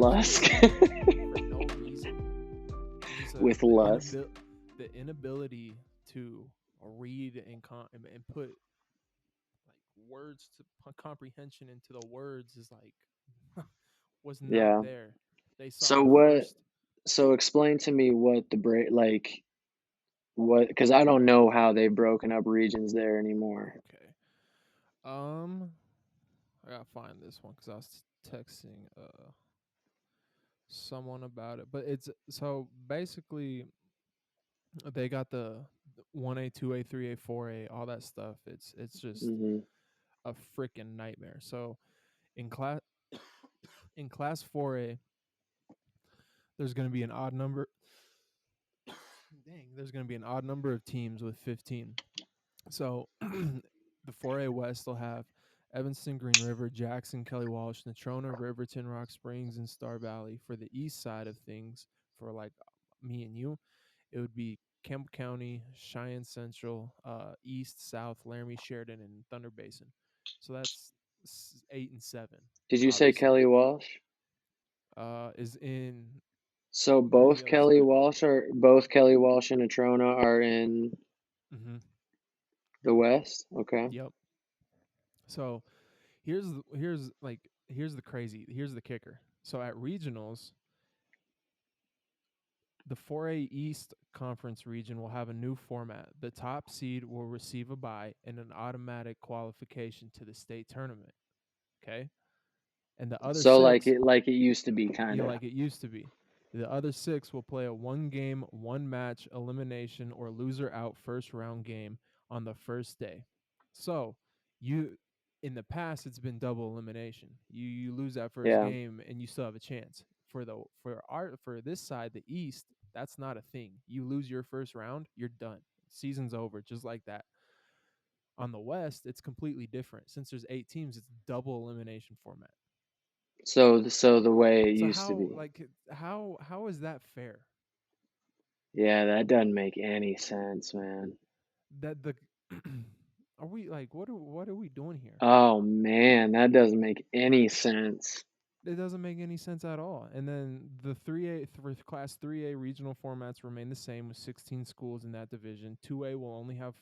Lusk. for no reason. With Lusk. The inability to read and put like words to comprehension into the words is like was not there. They saw So it what? first. So explain to me what the what, because I don't know how they've broken up regions there anymore. Okay. I gotta find this one because I was texting someone about it. But it's so basically they got the 1A, 2A, 3A, 4A, all that stuff. It's just a freaking nightmare. So in class 4A, there's going to be an odd number. There's going to be an odd number of teams with 15. So the 4A West will have Evanston, Green River, Jackson, Kelly Walsh, Natrona, Riverton, Rock Springs, and Star Valley. For the east side of things, for like me and you, it would be Campbell County, Cheyenne Central, East, South, Laramie, Sheridan, and Thunder Basin. So that's 8 and 7. Did you say Kelly Walsh? Is in. So both Kelly Walsh and Natrona are in the West. Okay. Yep. So here's the kicker. So at regionals, the 4A East Conference region will have a new format. The top seed will receive a bye and an automatic qualification to the state tournament. Okay? And the other six, like it used to be, kind of. like it used to be. The other 6 will play a 1-game, 1-match elimination or loser out first round game on the first day. So, in the past it's been double elimination. You lose that first game and you still have a chance. For this side, the East, that's not a thing. You lose your first round, you're done. Season's over, just like that. On the West, it's completely different. Since there's 8 teams, it's double elimination format. So the way it used to be. Like how is that fair? Yeah, that doesn't make any sense, man. That the are we like what are we doing here? Oh man, that doesn't make any sense. It doesn't make any sense at all. And then the 3A for class 3A regional formats remain the same with 16 schools in that division. 2A will only have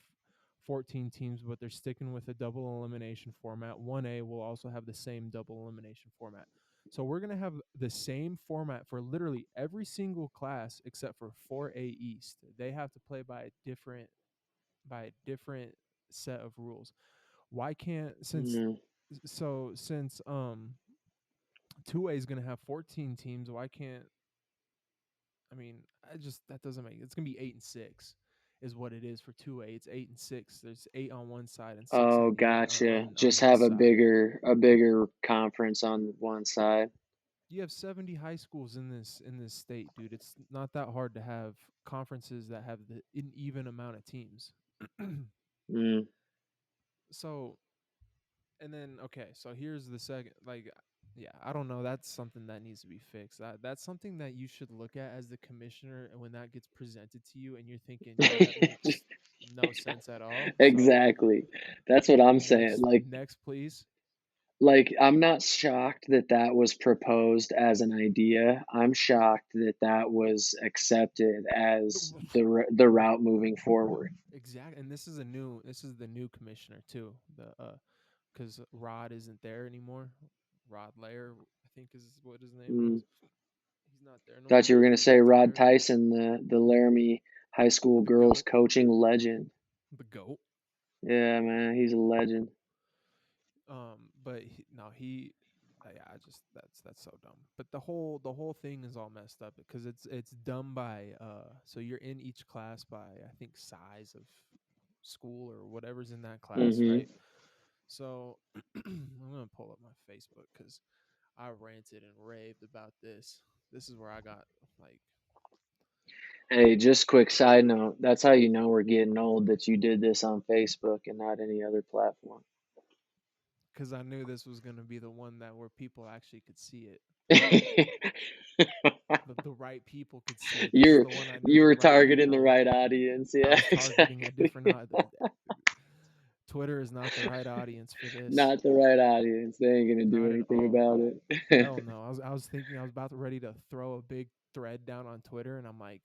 14 teams, but they're sticking with a double elimination format. 1A will also have the same double elimination format. So we're going to have the same format for literally every single class except for 4A East. They have to play by a different set of rules. Why can't since 2A is going to have 14 teams, why can't that doesn't make it's going to be 8 and 6 is what it is for 2A. It's 8 and 6. There's 8 on one side and 6 Oh, on gotcha. on Just have a side. bigger conference on one side. You have 70 high schools in this state, dude. It's not that hard to have conferences that have an even amount of teams. So, and then so here's the second. I don't know. That's something that needs to be fixed. That's something that you should look at as the commissioner, and when that gets presented to you, and you're thinking that makes no sense at all. Exactly. That's what I'm saying. Next, please. I'm not shocked that was proposed as an idea. I'm shocked that was accepted as the route moving forward. Exactly, and this is the new commissioner too. Because Rod isn't there anymore. Rod Lair, I think is what his name was. He's not there no Thought you were gonna say Rod Tyson, the Laramie High School girls coaching legend. The GOAT. Yeah, man, he's a legend. But that's so dumb. But the whole thing is all messed up because it's done by so you're in each class by I think size of school or whatever's in that class, right? So I'm gonna pull up my Facebook because I ranted and raved about this. This is where I got like. Hey, just quick side note. That's how you know we're getting old, that you did this on Facebook and not any other platform. Because I knew this was going to be the one where people actually could see it. the right people could see it. You were targeting the right audience. Yeah, I was targeting a different audience. Twitter is not the right audience for this. Not the right audience. They ain't gonna do Not at anything all. about it. Hell no. I was thinking I was about to ready to throw a big thread down on Twitter, and I'm like,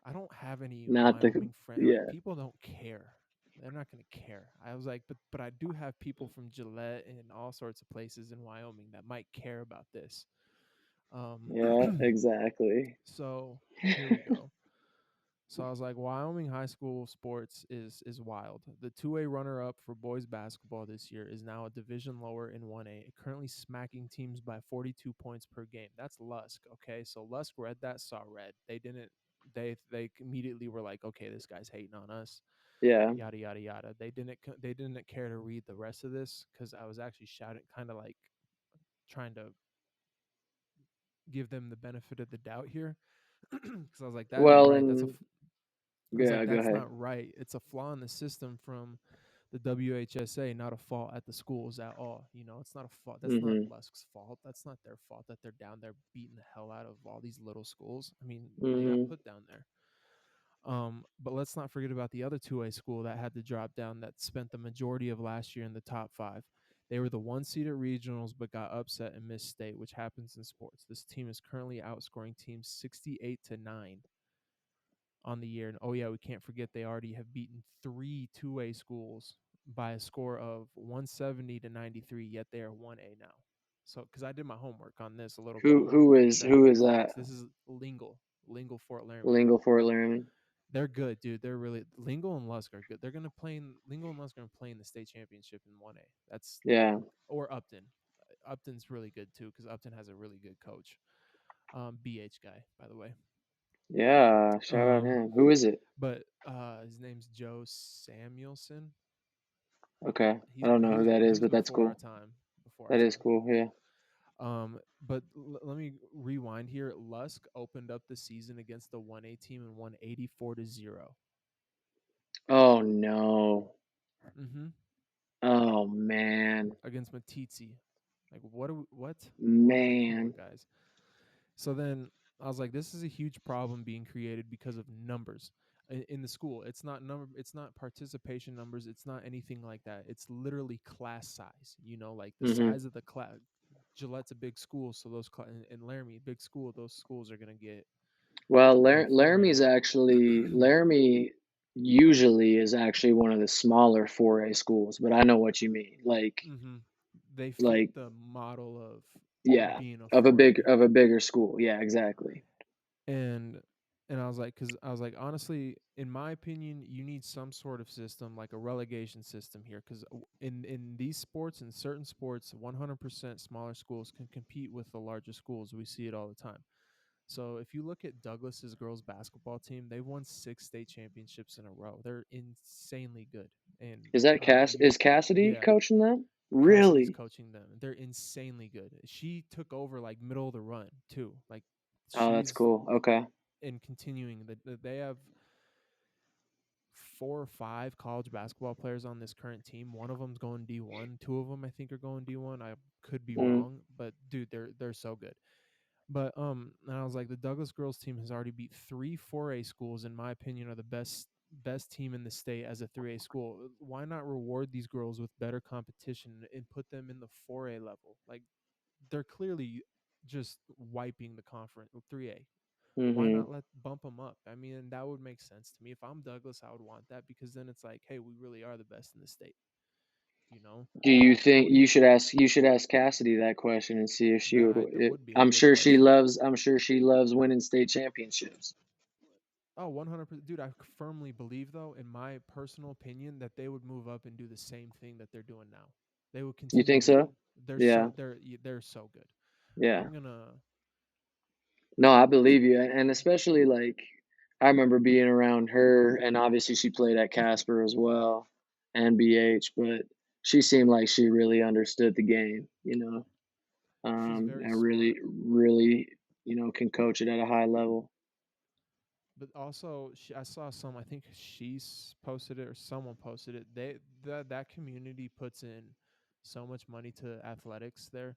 I don't have any Not the Wyoming friends. Like yeah. people don't care. They're not gonna care. I was like, but I do have people from Gillette and all sorts of places in Wyoming that might care about this. Um, Yeah, exactly. so here we go. So I was like, Wyoming high school sports is wild. The 2A runner up for boys basketball this year is now a division lower in 1A, currently smacking teams by 42 points per game. That's Lusk, okay? So Lusk read that, saw red. They didn't they immediately were like, okay, this guy's hating on us. Yeah. Yada yada yada. They didn't care to read the rest of this cuz I was actually shouting, kind of like trying to give them the benefit of the doubt here. Cuz I was like, that ain't Well, right. and I was like, yeah, go that's ahead. not right. It's a flaw in the system from the WHSA, not a fault at the schools at all. It's not a fault. That's not Mhm. Lusk's fault. That's not their fault that they're down there beating the hell out of all these little schools. I mean, they got Mhm. put down there. But let's not forget about the other 2A school that had to drop down that spent the majority of last year in the top five. They were the one seed at regionals but got upset and missed state, which happens in sports. This team is currently outscoring teams 68-9 on the year. And oh yeah, we can't forget they already have beaten 3 2A schools by a score of 170-93, yet they are 1A now. So because I did my homework on this a little bit Who more, who is checked who the is facts. that? This is Lingle Fort Laramie. Lingle Fort Laramie. They're good, dude. They're really Lingle and Lusk are good. They're gonna play in Lingle and Lusk are gonna play in the state championship in 1A. That's Yeah. or Upton. Upton's really good too because Upton has a really good coach. BH guy, by the way. Yeah. Shout out Um, him. Who is it? but his name's Joe Samuelson. Okay. I He's don't but know he who was that he is, was but that's before our cool. time. Before our That is time. cool. Yeah. But let me rewind here. Lusk opened up the season against the 1A team and won 84-0. Oh no. Mm-hmm. Oh man. Against Matizzi. Like what like come on Man. guys. So then I was like, this is a huge problem being created because of numbers in the school. It's not number. It's not participation numbers. It's not anything like that. It's literally class size. Like the Mhm. size of the class. Gillette's a big school, so and Laramie, big school. Those schools are gonna get Well, like Laramie's 3. actually Laramie usually is actually one of the smaller 4A schools, but I know what you mean. Mm-hmm. They fit Like the model of yeah, being a of 4A. a bigger school. Yeah, exactly. and and I was like, because I was like, honestly, in my opinion, you need some sort of system, like a relegation system here, because in these sports, in certain sports, 100% smaller schools can compete with the larger schools. We see it all the time. So if you look at Douglas's girls basketball team, they've won 6 state championships in a row. They're insanely good, and Is that you, is Cassidy yeah, coaching them? Cassidy's Really? coaching them. They're insanely good. She took over like middle of the run too. Like Oh, that's she's cool. Okay. and continuing that they have 4 or 5 college basketball players on this current team. One of them's going D1. Two of them I think are going D1. I could be Mm, wrong, but dude, they're so good. But and I was like, the Douglas girls team has already beat 3 4A schools. In my opinion, are the best team in the state as a 3A school. Why not reward these girls with better competition and put them in the 4A level? Like they're clearly just wiping the conference 3A. Why mhm. not let bump them up? I mean, that would make sense to me. If I'm Douglas, I would want that because then it's like, hey, we really are the best in the state. You know. Do you So think what do you? you should ask Cassidy that question and see if she would That would be a I'm good sure she question. loves winning state championships. Oh, 100%. Dude, I firmly believe, though, in my personal opinion, that they would move up and do the same thing that they're doing now. They would You think continue so? winning. They're Yeah. so they're so good. Yeah. I'm gonna. No, I believe you. And especially like I remember being around her and obviously she played at Casper as well and BH, but she seemed like she really understood the game, She's very and really, smart. really, can coach it at a high level. But also, I saw some. I think she's posted it or someone posted it. That community puts in so much money to athletics there,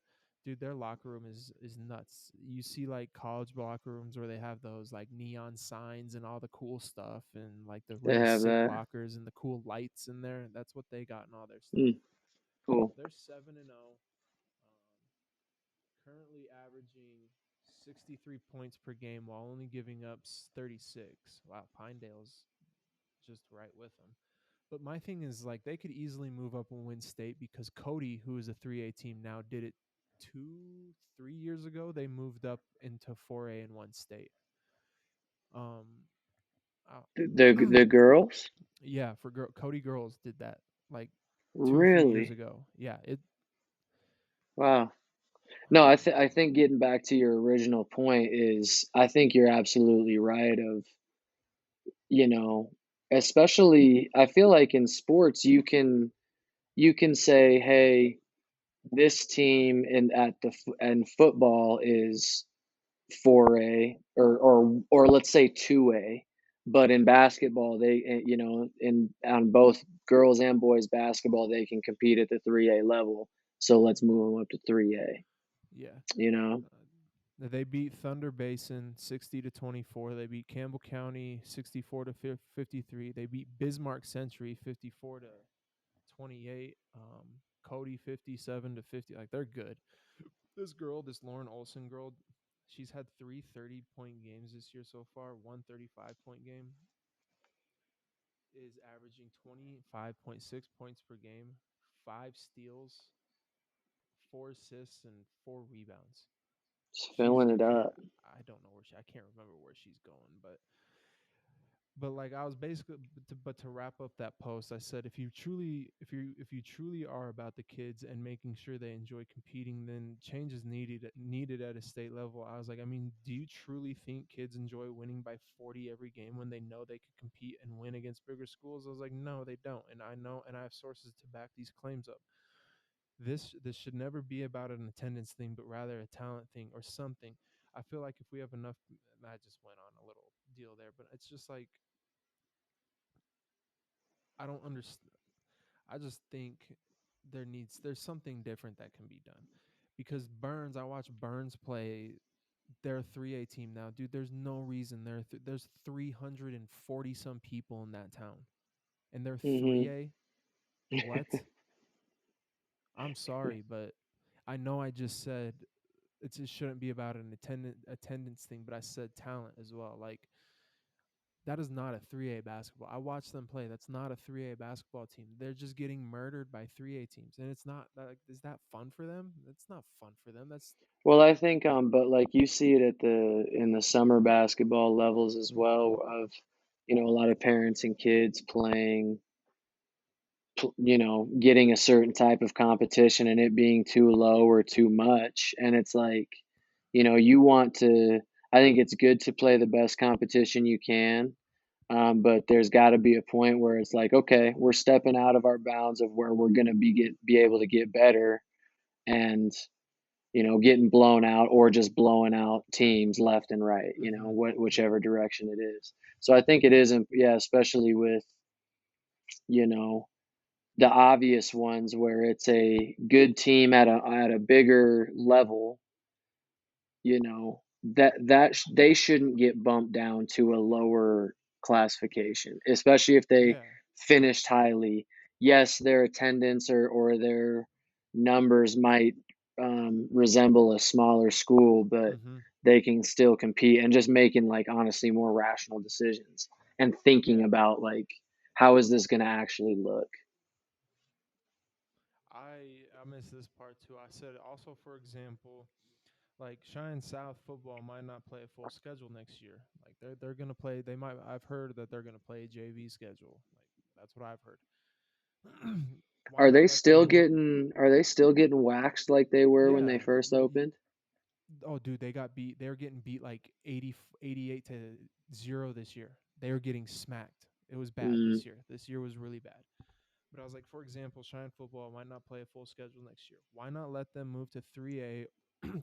dude, their locker room is nuts. You see like college locker rooms where they have those like neon signs and all the cool stuff and like the They really have sick that. lockers and the cool lights in there. That's what they got in all their stuff. Mm, cool. They're 7-0, currently averaging 63 points per game while only giving up 36. Wow, Pinedale's just right with them. But my thing is like they could easily move up and win state because Cody, who is a 3A team now, did it 2, 3 years ago. They moved up into 4A in one state. Um, The girls? yeah, for Cody girls did that like 2, 3 years Really? ago. Yeah, it. Wow. No, Um, I think getting back to your original point is I think you're absolutely right of, you know, especially I feel like in sports you can say, "Hey, this team in at the and football is 4A or let's say 2A, but in basketball they you know in on both girls and boys basketball they can compete at the 3A level. So let's move them up to 3A." yeah. You know? They beat Thunder Basin 60-24. They beat Campbell County 64 to 53. They beat Bismarck Century 54 to 28. Cody 57 to 50. Like they're good. This girl, this Lauren Olson girl, she's had 3 30-point games this year so far. One 35-point game is averaging 25.6 points per game, 5 steals, 4 assists, and 4 rebounds. Just She's filling it I up. I don't know where I can't remember where she's going, but like I was basically but to wrap up that post, I said if you truly are about the kids and making sure they enjoy competing, then change is needed at a state level. I was like, I mean, do you truly think kids enjoy winning by 40 every game when they know they could compete and win against bigger schools? I was like, no, they don't, and I know, and I have sources to back these claims up. This should never be about an attendance thing, but rather a talent thing or something. I feel like if we have enough, I just went on a little deal there, but it's just like I don't understand. I just think there's something different that can be done because Burns. I watch Burns play. They're a 3A team now, dude. There's no reason there's 340 some people in that town, and they're Hmm. 3A. What? I'm sorry, but I know I just said it shouldn't be about an attendance thing, but I said talent as well. Like that is not a 3A basketball. I watched them play. That's not a 3A basketball team. They're just getting murdered by 3A teams. And it's not like is that fun for them? That's not fun for them. That's Well, I think but like you see it at the in the summer basketball levels as well of a lot of parents and kids playing getting a certain type of competition and it being too low or too much. And it's like, you want to, I think it's good to play the best competition you can. But there's got to be a point where it's like, okay, we're stepping out of our bounds of where we're going to be able to get better and, getting blown out or just blowing out teams left and right, mm-hmm. Yeah. whichever direction it is. So I think it isn't, yeah, especially with, you know, the obvious ones where it's a good team at a bigger level, they shouldn't get bumped down to a lower classification, especially if they Yeah. finished highly. Yes, their attendance or their numbers might resemble a smaller school, but Mm-hmm. they can still compete and just making like honestly more rational decisions and thinking Yeah. about like how is this going to actually look. I missed this part too. I said also, for example, like Cheyenne South football might not play a full schedule next year. Like they're gonna play. They might. I've heard that they're gonna play a JV schedule. Like that's what I've heard. Why not let them move? Are they still getting waxed like they were when they Yeah. first opened? Oh, dude, they got beat. They were getting beat like 88 to 0 this year. They were getting smacked. It was bad Mm, this year. This year was really bad. But I was like, for example, Cheyenne football might not play a full schedule next year. Why not let them move to 3A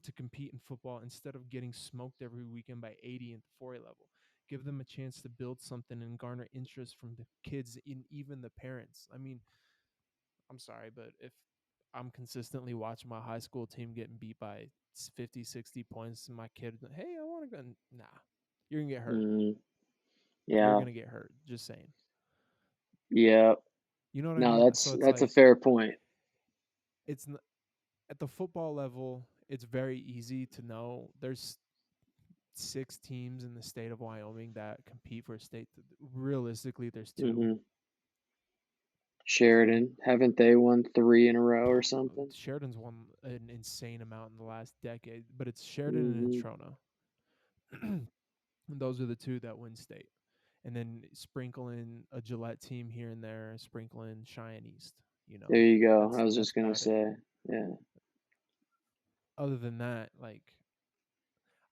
to compete in football instead of getting smoked every weekend by 80 at the 4A level? Give them a chance to build something and garner interest from the kids and even the parents. I mean, I'm sorry, but if I'm consistently watching my high school team getting beat by 50, 60 points, and my kid, hey, I want to go. Nah, you're gonna get hurt. Mhm. You're Yeah. gonna get hurt. Just saying. Yeah. You know what I No, mean? So it's that's a like fair point. it's at the football level. It's very easy to know. There's 6 teams in the state of Wyoming that compete for a state. Realistically, there's two. Mhm. So Sheridan, haven't they won 3 in a row or something? Sheridan's won an insane amount in the last decade, but it's Sheridan and Mhm. Trona. Those are the two that win state. And then sprinkle in a Gillette team here and there, sprinkle in Cheyenne East. You There know, you go. I that's was that's just gonna about it. say. Yeah. Other than that, like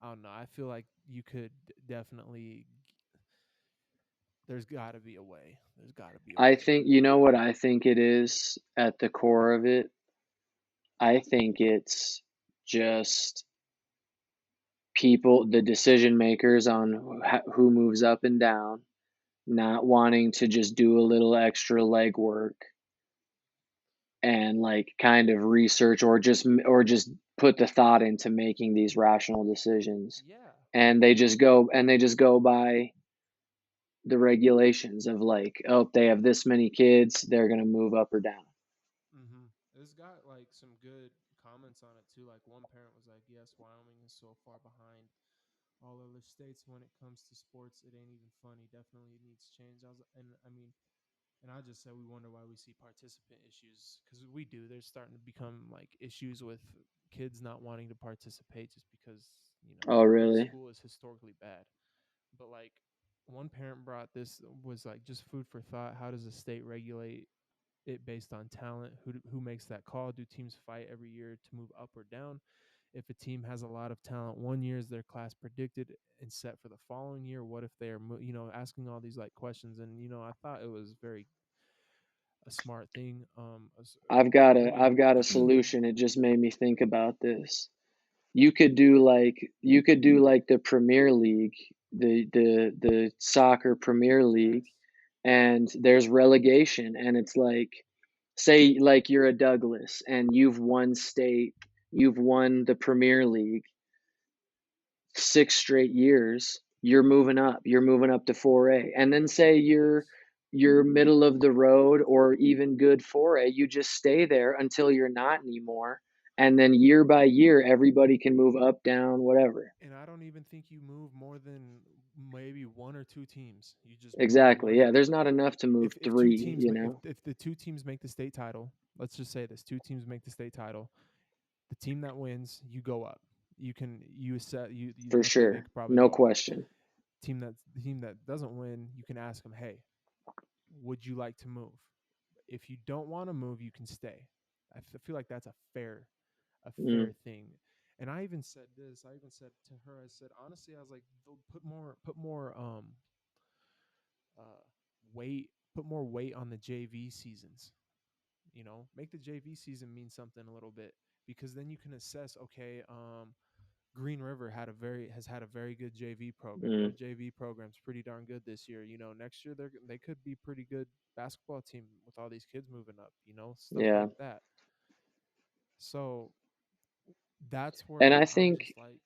I don't know. I feel like you could definitely. There's got to be a way. There's got to be a I way. think you know what I think it is at the core of it. I think it's just people, the decision makers on who moves up and down, not wanting to just do a little extra legwork and like kind of research or just put the thought into making these rational decisions. Yeah. And they just go by the regulations of like, oh, they have this many kids, they're going to move up or down. It's got like some good comments on it too. Like one parent was like, "Yes, Wyoming is so far behind all other states when it comes to sports. It ain't even funny. Definitely needs change." I mean, and I just said we wonder why we see participant issues because we do. There's starting to become like issues with kids not wanting to participate just because Oh, the really? school is historically bad. But like one parent brought this was like just food for thought. How does the state regulate it based on talent? Who makes that call? Do teams fight every year to move up or down? If a team has a lot of talent one year, is their class predicted and set for the following year? What if they're asking all these like questions? And I thought it was very a smart thing. Really, I've got a solution. It just made me think about this. You could do like the Premier League, the soccer Premier League, yes, and there's relegation, and it's like, say like you're a Douglas and you've won the Premier League 6 straight years, you're moving up to 4A. And then say yes. you're middle of the road or even good 4A, you just stay there until you're not anymore. And then year by year, everybody can move up, down, whatever. And I don't even think you move more than maybe one or two teams. You just move Exactly. one. Yeah, there's not enough to move If two three, teams you know, if the two teams make the state title, let's just say this: two teams make the state title. The team that wins, you go up. You set for okay. They sure. could probably No go up. question. The team that doesn't win, you can ask them, hey, would you like to move? If you don't want to move, you can stay. Feel like that's a Mm, fair thing. And I even said this. I even said to her, I said honestly, I was like, put more uh, put more weight on the JV seasons. Make the JV season mean something a little bit because then you can assess. Okay, Green River has had a very good JV program. Their mm, JV program's pretty darn good this year. Next year they could be pretty good basketball team with all these kids moving up. Stuff yeah. like that. So that's And where I'm just like,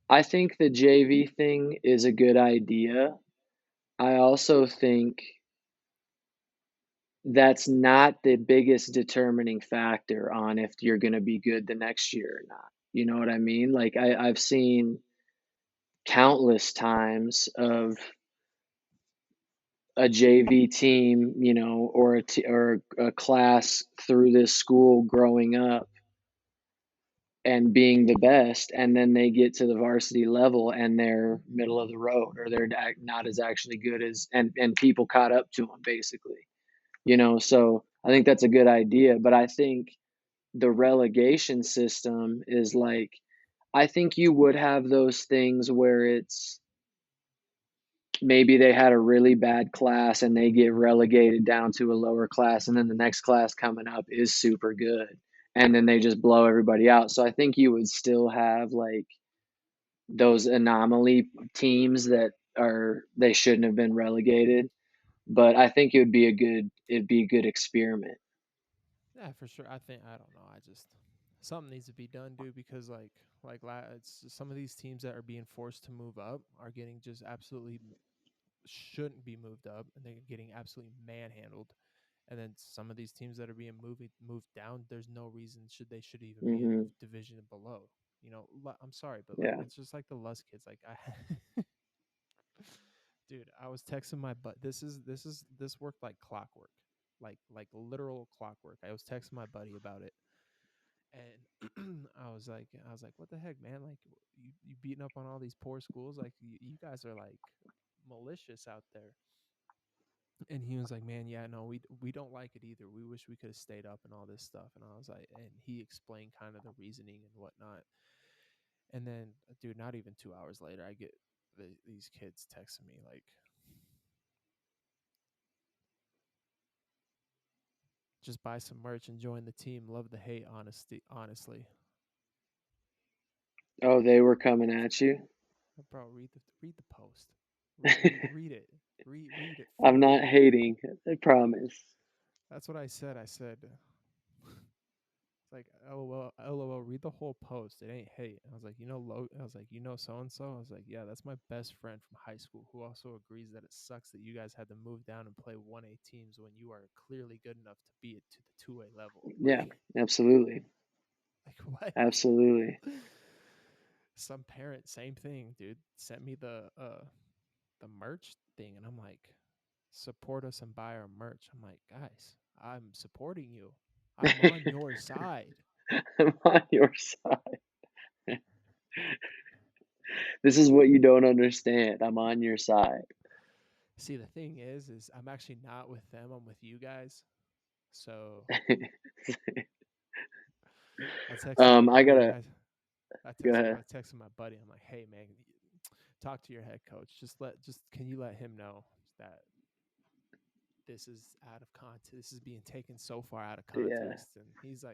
I think the JV thing is a good idea. I also think that's not the biggest determining factor on if you're going to be good the next year or not. You know what I mean? Like I've seen countless times of a JV team, you know, or a class through this school growing up and being the best, and then they get to the varsity level and they're middle of the road, or they're not as actually good as, and people caught up to them basically, you know. So I think that's a good idea, but I think the relegation system is like, I think you would have those things where it's maybe they had a really bad class and they get relegated down to a lower class, and then the next class coming up is super good, and then they just blow everybody out. So I think you would still have like those anomaly teams that are, they shouldn't have been relegated, but I think it'd be a good experiment. Yeah, for sure. I don't know. I just something needs to be done, dude, because it's some of these teams that are being forced to move up are getting just absolutely shouldn't be moved up, and they're getting absolutely manhandled. And then some of these teams that are being moved down, there's no reason should even be in the Hmm. division below. I'm sorry, but like Yeah. it's just like the Lust kids. Like I, dude, I was texting my butt. This worked like clockwork, like literal clockwork. I was texting my buddy about it, and I was like, what the heck, man? Like you beating up on all these poor schools? Like you guys are like malicious out there. And he was like, man, yeah, no, we don't like it either. We wish we could have stayed up and all this stuff. And I was like, and he explained kind of the reasoning and whatnot. And then, dude, not even 2 hours later, I get these kids texting me like, just buy some merch and join the team. Love the hate, honestly. Oh, they were coming at you. Bro, read the post. Read it. Read it I'm for not me. hating, I promise. That's what I said. I said, like, lol, read the whole post. It ain't hate. I was like, I was like, so and so. I was like, yeah, that's my best friend from high school who also agrees that it sucks that you guys had to move down and play 1A teams when you are clearly good enough to be it to the 2A level. Yeah, absolutely. Like what? Absolutely. Some parent, same thing, dude, sent me the merch thing, and I'm like, support us and buy our merch. I'm like, guys, I'm supporting you. I'm on your side. I'm on your side. This is what you don't understand. I'm on your side. See, the thing is I'm actually not with them. I'm with you guys. So I texted my I buddy. gotta I go texted ahead. I texted my buddy. I'm like, hey man, talk to your head coach. Just can you let him know that this is out of context. This is being taken so far out of Yeah, context. And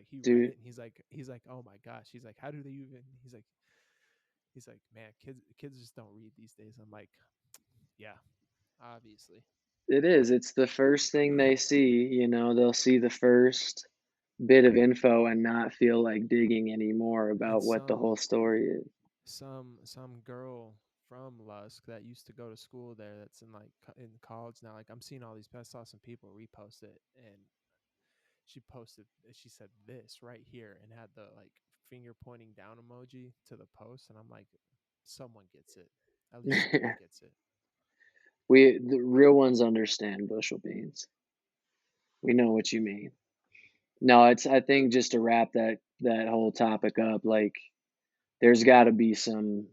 he read dude. it, and he's like, oh my gosh. He's like, how do they even? He's like, man, kids just don't read these days. I'm like, yeah, obviously. It is. It's the first thing they see. They'll see the first bit of info and not feel like digging anymore And about what the whole story is. some girl from Lusk that used to go to school there that's in like in college now. Like I'm seeing all these. I saw some people repost it, and she said this right here and had the like finger pointing down emoji to the post, and I'm like, someone gets it. At least someone gets it. The real ones understand bushel beans. We know what you mean. No, it's I think just to wrap that whole topic up, like there's got to be something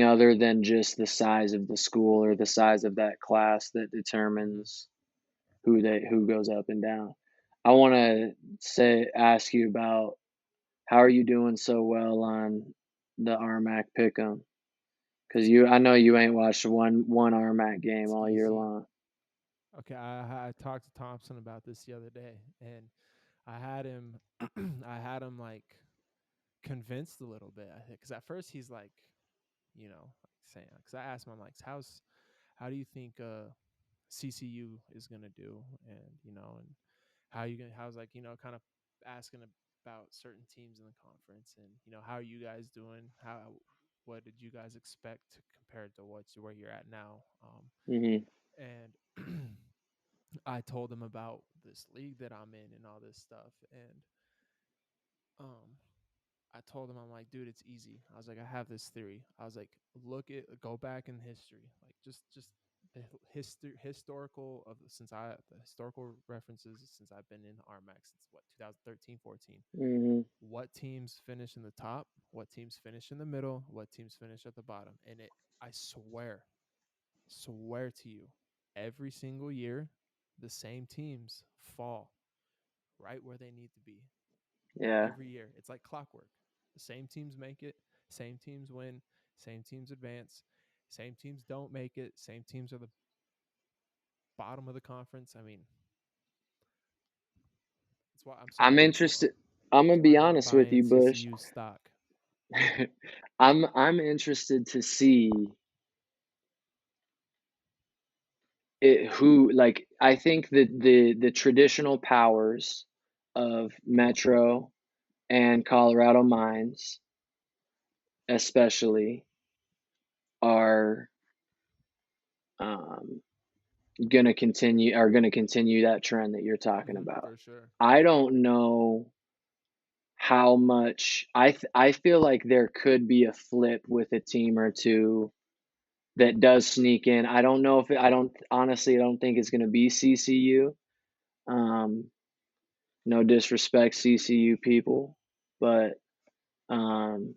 other than just the size of the school or the size of that class that Mm-hmm. determines who goes up and down. I want to ask you about how are you doing so well on the RMAC pick'em? Because I know you ain't watched one RMAC game It's all year easy. long. Okay, I talked to Thompson about this the other day, and I had him, I had him like convinced a little bit. I think because at first he's like, like saying, because I asked him, I'm like, how do you think CCU is gonna do, and and how's like kind of asking about certain teams in the conference, and how are you guys doing? What did you guys expect compared to where you're at now? Hmm. And I told him about this league that I'm in and all this stuff, and um, I told him, I'm like, dude, it's easy. I was like, I have this theory. I was like, go back in history, like just the historical of the historical references since I've been in RMAX since what 2013, 14. Hmm. What teams finish in the top? What teams finish in the middle? What teams finish at the bottom? And I swear to you, every single year, the same teams fall right where they need to be Yeah. every year. It's like clockwork. The same teams make it, same teams win, same teams advance, same teams don't make it, same teams are the bottom of the conference. I mean, that's why I'm I'm sorry. interested. I'm That's gonna why be I'm not honest with buying you, Bush. CCU stock. I'm interested to see who like I think that the traditional powers of Metro and Colorado Mines especially are um, gonna continue that trend that you're talking about. For sure. I don't know how much I feel like there could be a flip with a team or two that does sneak in. I don't know if I don't honestly I don't think it's gonna be CCU. Um, no disrespect, CCU people, but um,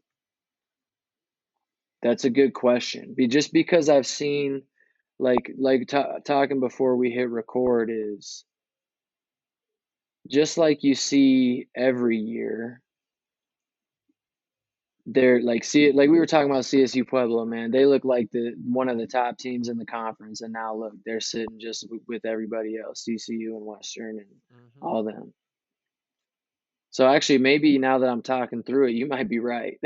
that's a good question. Just because I've seen talking before we hit record is just like you see every year. They're like see like we were talking about CSU Pueblo, man. They look like the one of the top teams in the conference, and now look, they're sitting just with everybody else, CCU and Western and Hmm. all them. So actually, maybe now that I'm talking through it, you might be right.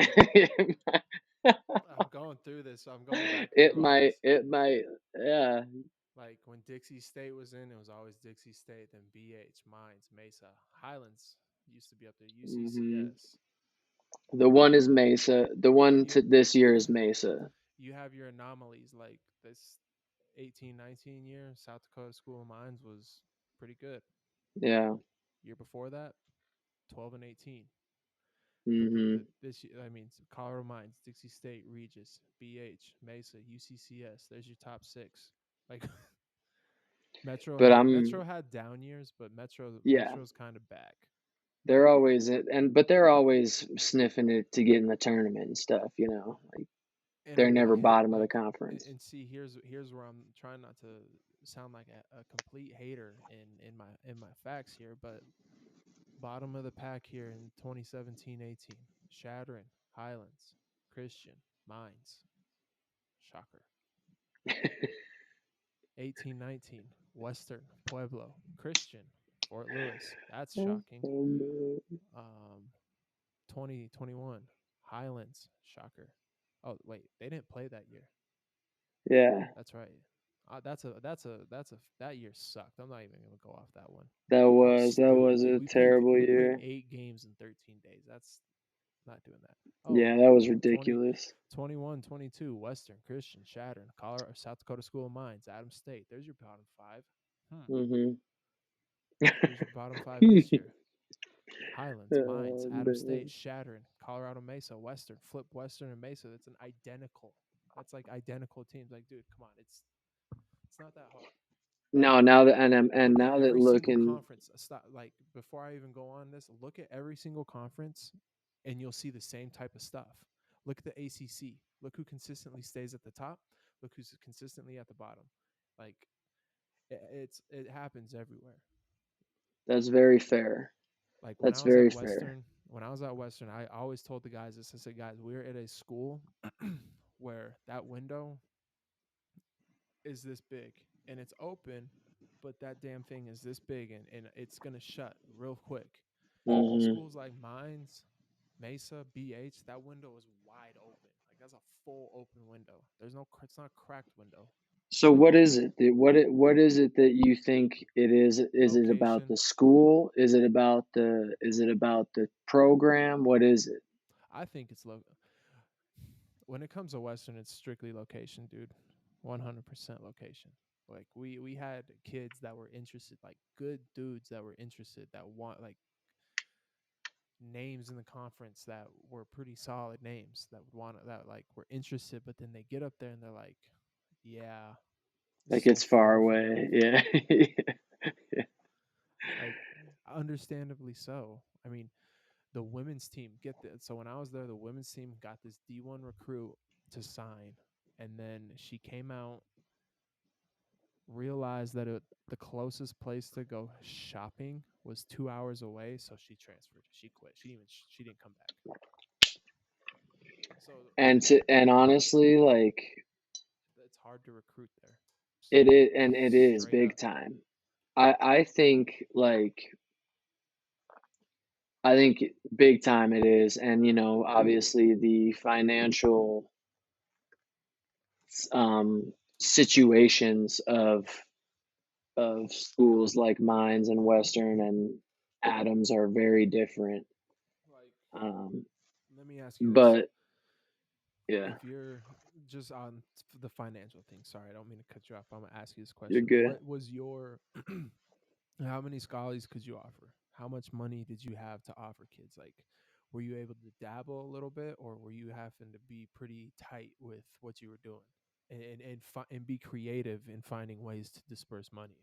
I'm going through this, so I'm going back It through all might, this. it might, yeah. Like when Dixie State was in, it was always Dixie State, then BH, Mines, Mesa, Highlands used to be up there, hmm UCCS. The one is Mesa. The one You to this year is Mesa. you have your anomalies like this 18-19 year. South Dakota School of Mines was pretty good. Yeah. Year before that, 12-18. But hmm I mean, Colorado Mines, Dixie State, Regis, BH, Mesa, UCCS. There's your top six. Like But Metro I'm, had down years, but yeah. Metro's kind of back. They're always but they're always sniffing it to get in the tournament and stuff. Like And they're I'm never not bottom of the like conference. and see here's where I'm trying not to sound like a complete hater in my facts here, but bottom of the pack here in 2017-18, Shattering, Highlands, Christian, Mines, shocker. 18-19, Western, Pueblo, Christian, Fort Lewis, that's shocking. Um, 2021, Highlands, shocker. Oh wait, they didn't play that year. Yeah, That's right. That year sucked. I'm not even gonna go off that one. that That was was that stupid, was dude. a We played terrible we played year. 8 games in 13 days. That's not doing that. Oh, Yeah, that was 20, ridiculous. 21, 22, Western, Christian, Shattern, Colorado, South Dakota School of Mines, Adams State. There's your bottom five. hmm There's your bottom five this year. Highlands, Mines, Oh Adams State, man. Shattern, Colorado Mesa, Western, flip Western and Mesa. That's an identical. That's like identical teams. Like, dude, come on, it's not that hard. No, now that and Look at now that every single looking conference. Stop. Like before I even go on this, look at every single conference, and you'll see the same type of stuff. Look at the ACC. Look who consistently stays at the top. Look who's consistently at the bottom. Like it happens everywhere. that's very fair. Like That's very fair. When I was at Western, I always told the guys this. I said, guys, we're at a school where that window is this big and it's open, but that damn thing is this big and it's gonna shut real quick. hmm Schools like Mines, Mesa, BH, that window is wide open. Like that's a full open window. It's not a cracked window. So what is it? What is it that you think it is? Is it about Location. the school? Is it about the program? What is it? I think it's low. When it comes to Western, it's strictly location, dude. 100% location. Like we had kids that were interested, like good dudes that were interested, that want like names in the conference that were pretty solid names that would want that like were interested, but then they get up there and they're like, yeah, it's Like so it's far far from away. everything. Yeah. Like understandably so. I mean, the women's team get that. So when I was there, the women's team got this D1 recruit to sign, and then she came out, realized that the closest place to go shopping was 2 hours away, so she transferred. She quit. She didn't come back. So And honestly, like it's hard to recruit there. it is Straight big up. time. I think big time it is, and obviously the financial situations of of schools like Mines and Western and Adams are very different. Like, Um, let me ask you this: but yeah, if you're just on the financial thing, sorry, I don't mean to cut you off. I'm gonna ask you this you're question: good. What was your how many scholars could you offer? How much money did you have to offer kids? Like, were you able to dabble a little bit, or were you having to be pretty tight with what you were doing, and be creative in finding ways to disperse money?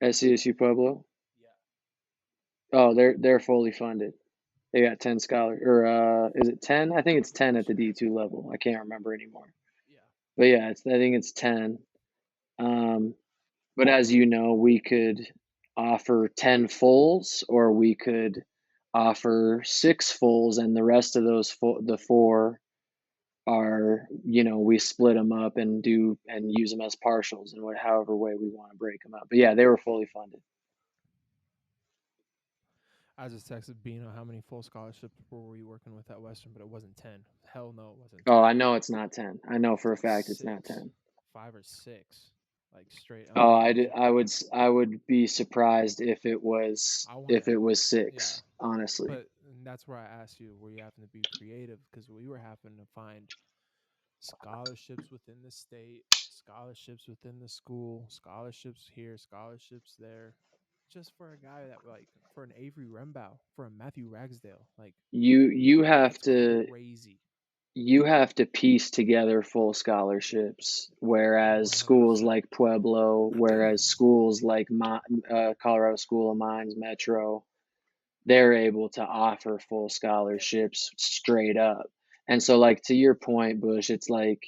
SCSU Pueblo. Yeah. Oh, they're fully funded. They got 10 scholars, or is it 10? I think it's 10 at the Scholarship. D2 level. I can't remember anymore. Yeah. But yeah, I think it's 10. Um, but as you know, we could offer 10 fulls, or we could offer 6 fulls, and the rest of the four are, we split them up and use them as partials and however way we want to break them up. But yeah, they were fully funded. I just texted Bino how many full scholarships were we working with at Western, but it wasn't 10. Hell no, it wasn't Oh, 10. I know it's not 10. I know It's for a like fact it's not six, 10. 5 or 6, like straight Oh, unlimited. I would be surprised I want if to, it was yeah. 6, honestly. But that's where I asked you, were you having to be creative? Because we were having to find scholarships within the state, scholarships within the school, scholarships here, scholarships there, just for a guy that like for an Avery Rembow, for a Matthew Ragsdale, like You have that's to crazy. piece together full scholarships, whereas schools 100%. like Pueblo, whereas schools like Colorado School of Mines, Metro, they're able to offer full scholarships straight up. And so, like, to your point, Bush, it's like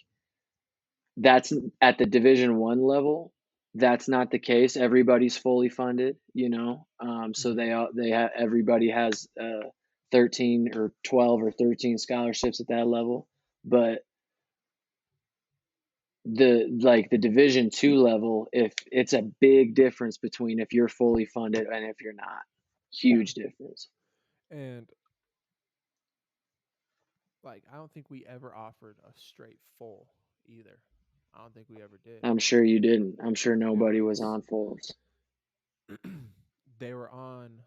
that's at the Division 1 level. That's not the case. Everybody's fully funded, so Hmm. everybody has 13 or 12 or 13 scholarships at that level. But the Division 2 level, if it's a big difference between if you're fully funded and if you're not. Yeah. Huge difference. And like I don't think we ever offered a straight full either. I don't think we ever did. I'm sure you didn't. I'm sure It nobody was was on fulls. they were on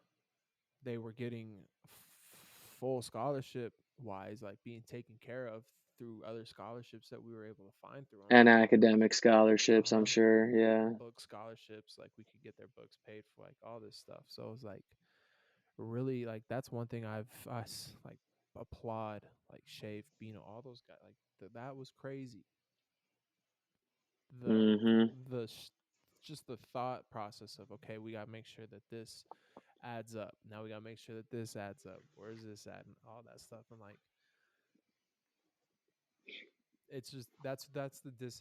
they were getting full scholarship wise, like being taken care of through other scholarships that we were able to find through them. And academic scholarships, I'm Uh-huh. sure. Yeah. Book scholarships, like we could get their books paid for, like all this stuff. So it was like really like that's one thing like applaud like Shave, Bino, all those guys. Like that was crazy. The Mm-hmm. the just the thought process of okay, we gotta make sure that this adds up. Now we gotta make sure that this adds up. Where's this at and all that stuff. And like it's just that's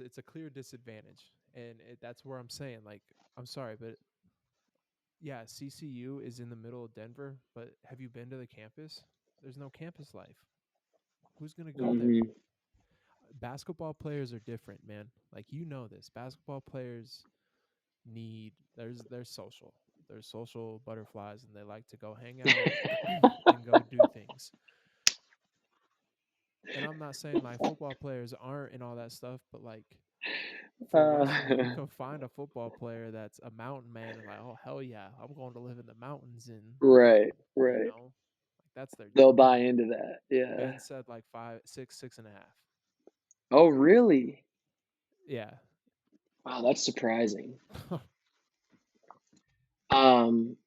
it's a clear disadvantage. And that's where I'm saying like I'm sorry, but yeah, CCU is in the middle of Denver, but have you been to the campus? There's no campus life. Who's going to go there? Mm-hmm. Basketball players are different, man. Like you know this. Basketball players need they're social. They're social butterflies and they like to go hang out and go do things. And I'm not saying like football players aren't and all that stuff, but like for Western, you uh, can find a football player that's a mountain man and like, oh hell yeah, I'm going to live in the mountains and right, right. like that's their They'll dream. buy into that. Yeah. Ben said like 5, 6, 6.5. Oh, really? Yeah. Wow, that's surprising. Um,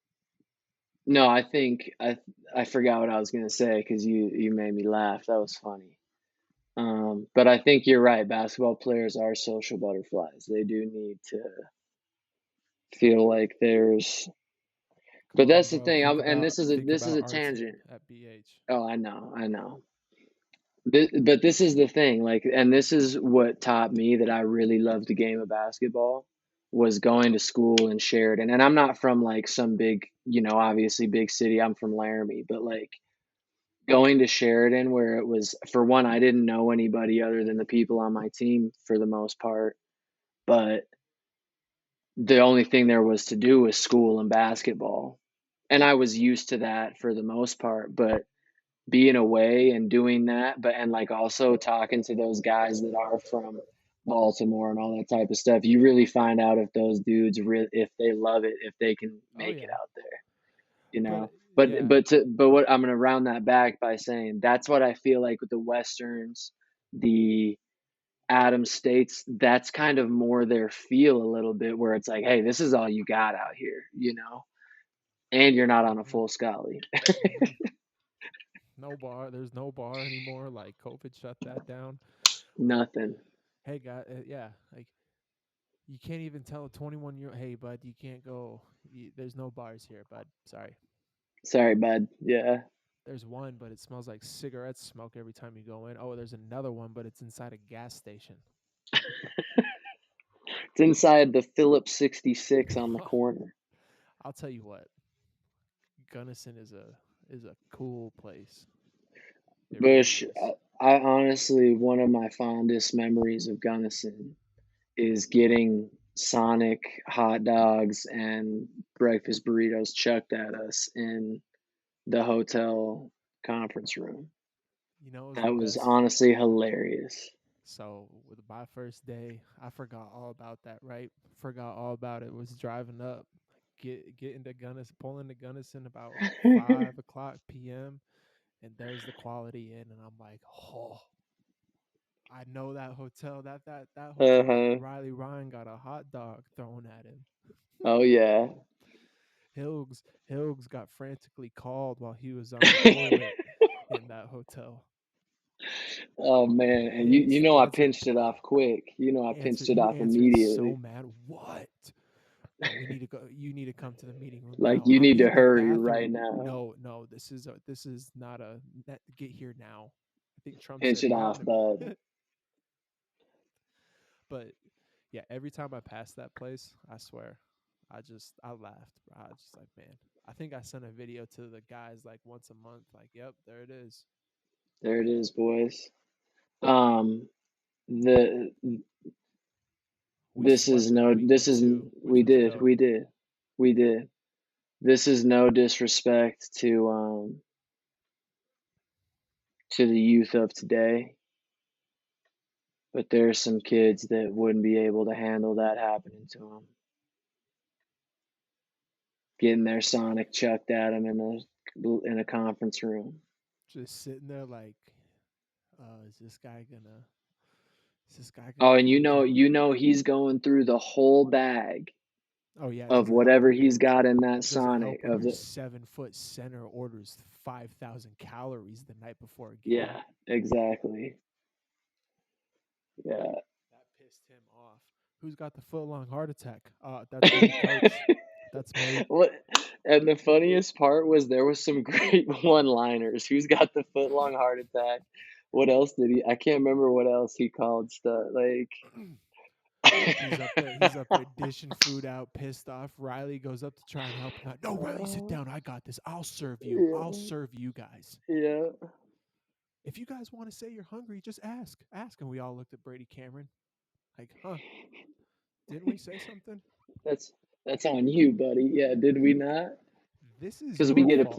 no, I forgot what I was gonna say because you made me laugh. That was funny. But I think you're right. Basketball players are social butterflies. They do need to feel like there's. But Come on, that's the bro. thing. And Think this is about a our team tangent. at BH. Oh, I know. But this is the thing, like, and this is what taught me that I really loved the game of basketball was going to school in Sheridan. And I'm not from like some big, obviously big city. I'm from Laramie, but like going to Sheridan where it was, for one, I didn't know anybody other than the people on my team for the most part, but the only thing there was to do was school and basketball. And I was used to that for the most part, but being away and doing that, but and like also talking to those guys that are from Baltimore and all that type of stuff, you really find out if those dudes if they love it, if they can Oh make it yeah. out there, you But know. yeah. But what I'm gonna round that back by saying that's what I feel like with the Westerns, the Adams states, that's kind of more their feel a little bit, where it's like, hey, this is all you got out here, you know, and you're not on a Mhm. full Scully. Mhm. No bar. There's no bar anymore. Like COVID shut that down. But Nothing. hey, guy, yeah, like you can't even tell a 21-year-old, hey, bud, you can't go. There's no bars here, bud. Sorry. Sorry, bud. Yeah. There's one, but it smells like cigarette smoke every time you go in. Oh, there's another one, but it's inside a gas station. It's inside the Phillips 66 on the corner. I'll tell you what, Gunnison is a cool place. It really Bush, is. I honestly, one of my fondest memories of Gunnison is getting Sonic hot dogs and breakfast burritos chucked at us in the hotel conference room. You know, it was the That was best. honestly hilarious. So with my first day, I forgot all about that. Right, forgot all about it. Was driving up, get into Gunnison, pull into Gunnison about 5 o'clock p.m. and there's the Quality Inn, and I'm like, oh, I know that hotel. That hotel is where Uh-huh. Riley Ryan got a hot dog thrown at him. Oh yeah. Hilgs got frantically called while he was on the toilet in that hotel. Oh man, and you know I Answered pinched it off quick. You know I pinched it you off answered so immediately. mad. What? We need to go. You need to come to the meeting room Like now. you I'm need to in the hurry right bathroom. now. No. This is not a get here now. I think Trump Pinch said it now. off, bud. But yeah, every time I pass that place, I swear, I laughed. I just like, man. I think I sent a video to the guys like once a month. Like, yep, there it is. There it is, boys. Um, the We slept that this weekend is too, which we was did dope. we did we did. This is no disrespect to the youth of today, but there's some kids that wouldn't be able to handle that happening to them. Getting their Sonic chucked at them in a conference room. Just sitting there like, is this guy gonna? Is this guy gonna Oh, and calm down? you know he's going through the whole bag Oh yeah, it of doesn't help whatever when your he's got in that it doesn't help Sonic when of your the 7 foot center orders 5,000 calories the night before a game. yeah, exactly. Yeah. That pissed him off. Who's got the foot long heart attack? That's me, coach. That's me. What and the funniest part was there was some great one-liners. Who's got the foot long heart attack? What else did he I can't remember what else he called stuff like He's up there dishing food out, pissed off. Riley goes up to try and help him out. No, Riley, sit down. I got this. I'll serve you. I'll yeah, serve you guys. yeah. If you guys want to say you're hungry, just ask. Ask. And we all looked at Brady Cameron like, huh? Didn't we say something? That's that's on you, buddy. Yeah, did we not? This is Because your fault.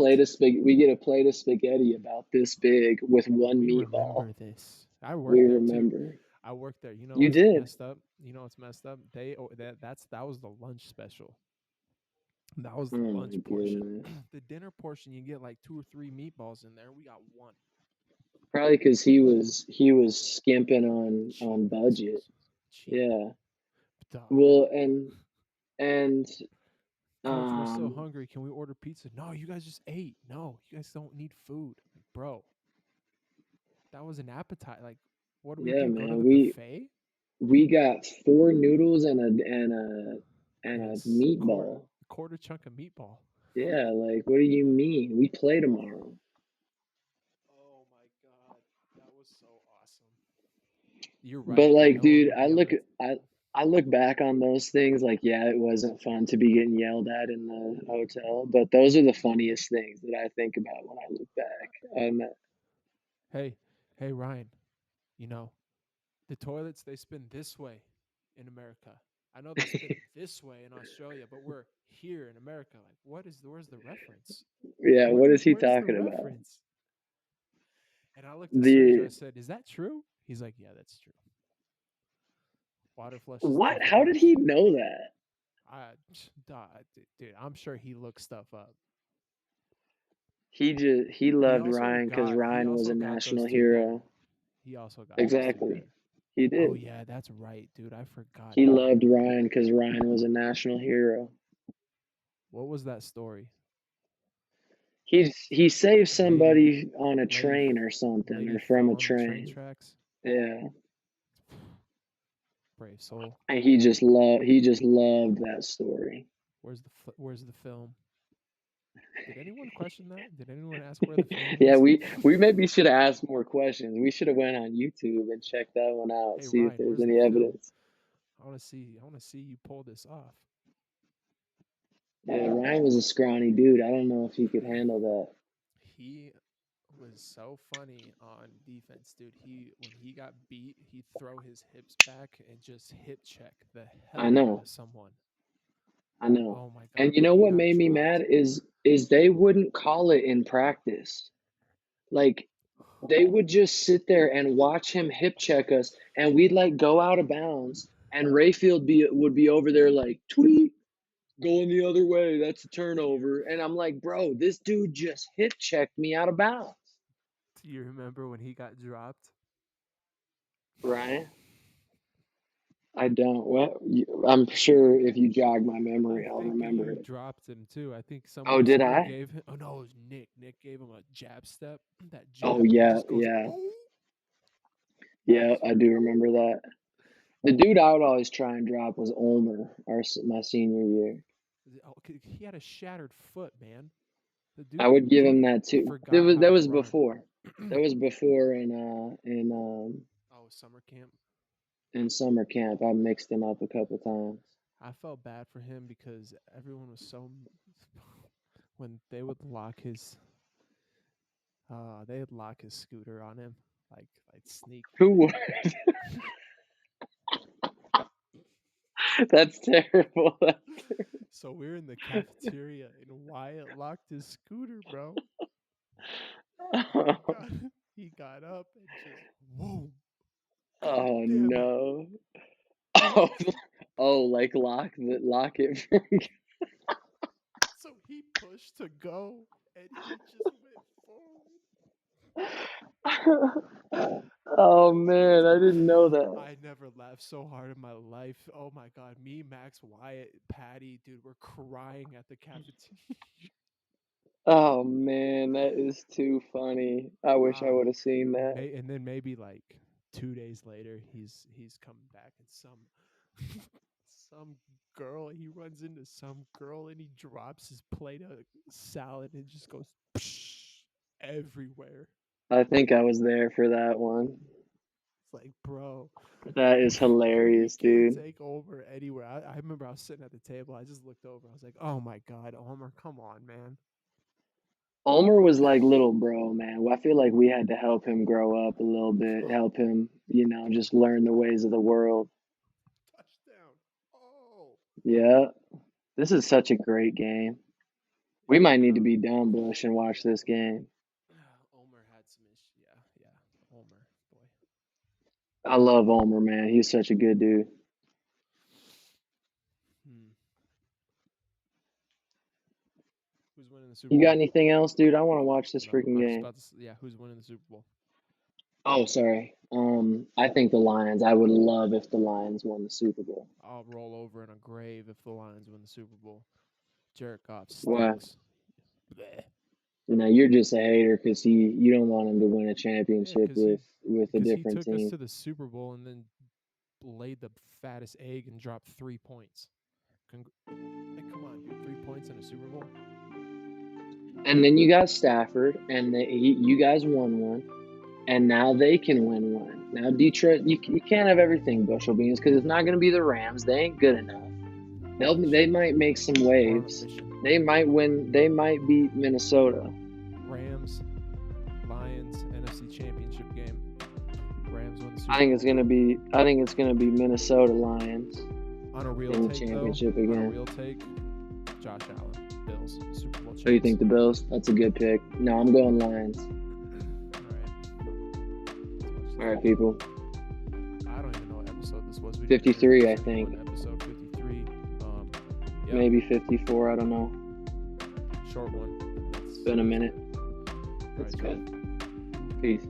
we get a plate of spaghetti about this big with one We meatball. remember this. I We worked there too. remember. I worked there. You know You what's did. messed up? You know what's messed up? That was the lunch special. That was the Oh lunch my portion. goodness. The dinner portion, you get like 2 or 3 meatballs in there. We got one. Probably because he was skimping Cheap on budget. asses. Cheap. Yeah. Dog. That Well, and coach, we're so um hungry. Can we order pizza? No, you guys just ate. No, you guys don't need food, like, bro. That was an appetite. Like, what do we yeah, do? Go to man, the buffet we got four noodles and and a a meatball. quarter chunk of meatball. Yeah, like what do you mean? We play tomorrow. Oh my god, that was so awesome. You're But right. like, No one dude, would be able to. I look back on those things like, yeah, it wasn't fun to be getting yelled at in the hotel, but those are the funniest things that I think about when I look back. Hey, hey, Ryan. You know the toilets they spin this way in America. I know they spin this way in Australia, but we're here in America. Like, where's the reference? yeah, what is he Where's the talking about? reference? And I looked at Sergio. I The said, "Is that true?" He's like, "Yeah, that's true." Water flush is What? How difficult. did he know that? I, dude, I'm sure he looked stuff up. He He loved also Ryan because got he Ryan was also a got those national two there. hero. He also got those two Exactly. there. He Oh did. yeah, that's right, dude. I forgot He that. loved Ryan because Ryan was a national hero. What was that story? He saved Lady somebody on a lady train or something, lady or from fell a on the train train. tracks. Yeah, Brave soul. and he just loved that story. Where's the film? Did anyone question that? Did anyone ask where the film Yeah, was? we maybe should have asked more questions. We should have went on YouTube and checked that one out, Hey see if Ryan, there's where's the any film? evidence. I want to see you pull this off. Yeah, Ryan was a scrawny dude. I don't know if he could handle that. He was so funny on defense, dude. When he got beat, he'd throw his hips back and just hip check the I hell out know, of someone. I know. Oh my And god, you when know he what got made me dropped. mad is they wouldn't call it in practice. Like they would just sit there and watch him hip check us, and we'd like go out of bounds, and Rayfield would be over there like tweet going the other way. That's a turnover, and I'm like, bro, this dude just hip checked me out of bounds. Do you remember when he got dropped? Right? I don't. I'm sure if you jog my I memory, I'll think remember you it. dropped him too. I think Oh, did someone I? gave him. Oh no, it was Nick. Nick gave him a jab step. That Oh jab, and he yeah, just goes, yeah, "Oh." yeah. I do remember that. The dude I would always try and drop was Ulmer, my senior year. He had a shattered foot, man. The I dude would give him could that too. forgot how That to was run. before. That was before Oh, summer camp. in summer camp. I mixed him up a couple times. I felt bad for him because everyone was so when they would lock his scooter on him, like sneak. Who would? That's terrible. So we're in the cafeteria and Wyatt locked his scooter, bro. He got he got up and just whoa, god Oh damn it. no. Oh, oh, like lock it. So he pushed to go and he just went Oh forward. man, I didn't know that. I never laughed so hard in my life. Oh my god, me, Max, Wyatt, Patty, dude, we're crying at the cafeteria. Oh man, that is too funny. I wish I Ah, would have seen and that. then maybe like 2 days later, he's coming back and some girl. He runs into some girl and he drops his plate of salad and it just goes everywhere. I think I was there for that one. It's like, bro, That is we hilarious, can't dude. take over anywhere. I remember I was sitting at the table. I just looked over. I was like, oh my god, Homer, come on, man. Ulmer was like little bro, man. I feel like we had to help him grow up a little bit, help him, just learn the ways of the world. Touchdown. Oh. Yeah, this is such a great game. We Yeah, might need to bro. be down Bush and watch this game. Omer had some issues. Yeah, yeah. Omer, boy. I love Ulmer, man. He's such a good dude. Hmm. Who's winning the Super You got Bowl? anything else, dude? I want to watch this No, freaking I'm just game. about to. Yeah, who's winning the Super Bowl? Oh, sorry. I think the Lions. I would love if the Lions won the Super Bowl. I'll roll over in a grave if the Lions win the Super Bowl. Jared Goff Why? stinks. Bleh. You're just a hater because you don't want him to win a Yeah, championship with a because he different took us team. to the Super Bowl and then laid the fattest egg and dropped 3 points. Hey, come on, 3 points in a Super Bowl. And then you got Stafford, and you guys won one, and now they can win one. Now Detroit, you can't have everything bushel beans because it's not going to be the Rams. They ain't good enough. They might make some We're on a waves. mission. They might win. They might beat Minnesota. Rams, Lions, NFC Championship game. Rams won the Super I think Bowl. it's gonna be. I think it's gonna be Minnesota Lions On a real in the take, championship though, on a again. real take, Josh Allen, Bills, Super Bowl champs. So you think the Bills? That's a good pick. No, I'm going Lions. All right. All right, people. I don't even know what episode this was. We didn't even 53, I introduce think. anyone. Episode 53. Yeah, Maybe 54. I don't know. short one. It's been a minute. All right, That's Jeff. good. Peace.